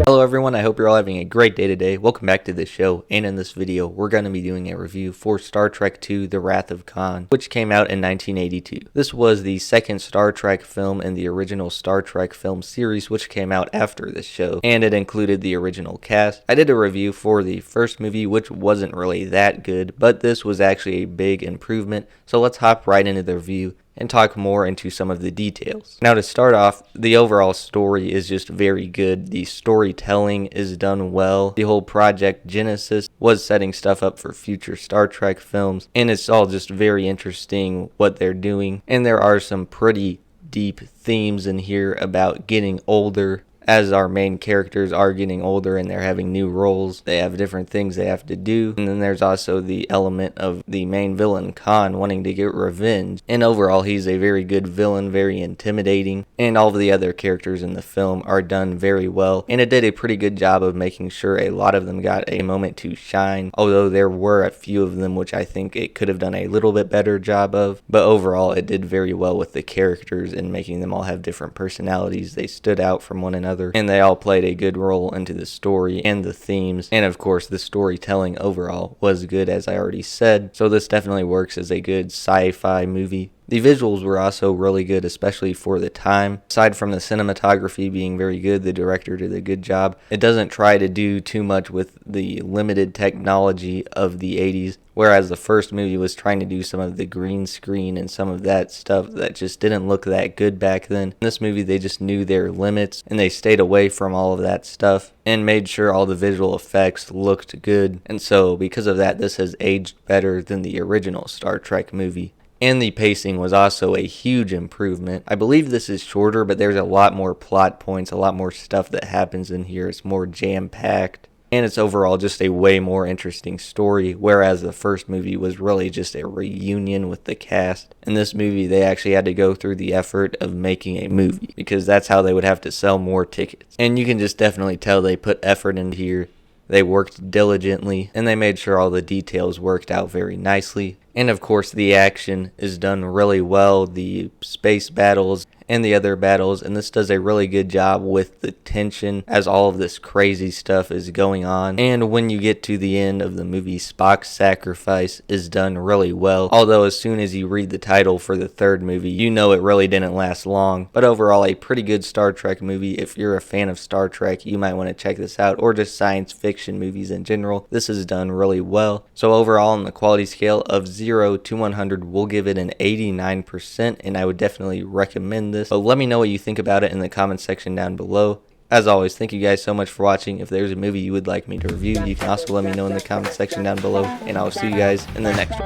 Hello everyone, I hope you're all having a great day today. Welcome back to the show, and in this video we're going to be doing a review for Star Trek II: The Wrath of Khan, which came out in 1982. This was the second Star Trek film in the original Star Trek film series, which came out after this show, and it included the original cast. I did a review for the first movie, which wasn't really that good, but this was actually a big improvement, so let's hop right into the review and talk more into some of the details. Now to start off, the overall story is just very good. The storytelling is done well. The whole Project Genesis was setting stuff up for future Star Trek films, and it's all just very interesting what they're doing. And there are some pretty deep themes in here about getting older. As our main characters are getting older and they're having new roles, they have different things they have to do. And then there's also the element of the main villain, Khan, wanting to get revenge. And overall, he's a very good villain, very intimidating. And all of the other characters in the film are done very well. And it did a pretty good job of making sure a lot of them got a moment to shine. Although there were a few of them which I think it could have done a little bit better job of. But overall, it did very well with the characters and making them all have different personalities. They stood out from one another, and they all played a good role into the story and the themes, and of course the storytelling overall was good, as I already said, so this definitely works as a good sci-fi movie. The visuals were also really good, especially for the time. Aside from the cinematography being very good, the director did a good job. It doesn't try to do too much with the limited technology of the 80s, whereas the first movie was trying to do some of the green screen and some of that stuff that just didn't look that good back then. In this movie, they just knew their limits, and they stayed away from all of that stuff and made sure all the visual effects looked good. And so, because of that, this has aged better than the original Star Trek movie. And the pacing was also a huge improvement. I believe this is shorter, but there's a lot more plot points, a lot more stuff that happens in here. It's more jam-packed, and it's overall just a way more interesting story, whereas the first movie was really just a reunion with the cast. In this movie, they actually had to go through the effort of making a movie, because that's how they would have to sell more tickets. And you can just definitely tell they put effort into here. They worked diligently, and they made sure all the details worked out very nicely. And of course, the action is done really well, the space battles and the other battles, and this does a really good job with the tension as all of this crazy stuff is going on. And when you get to the end of the movie, Spock's sacrifice is done really well, although as soon as you read the title for the third movie, you know it really didn't last long. But overall, a pretty good Star Trek movie. If you're a fan of Star Trek, you might want to check this out, or just science fiction movies in general. This is done really well. So overall, on the quality scale of 0 to 100, we'll give it an 89%, and I would definitely recommend this. But let me know what you think about it in the comment section down below. As always, thank you guys so much for watching. If there's a movie you would like me to review, you can also let me know in the comment section down below, and I'll see you guys in the next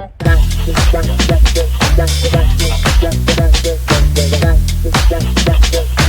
one.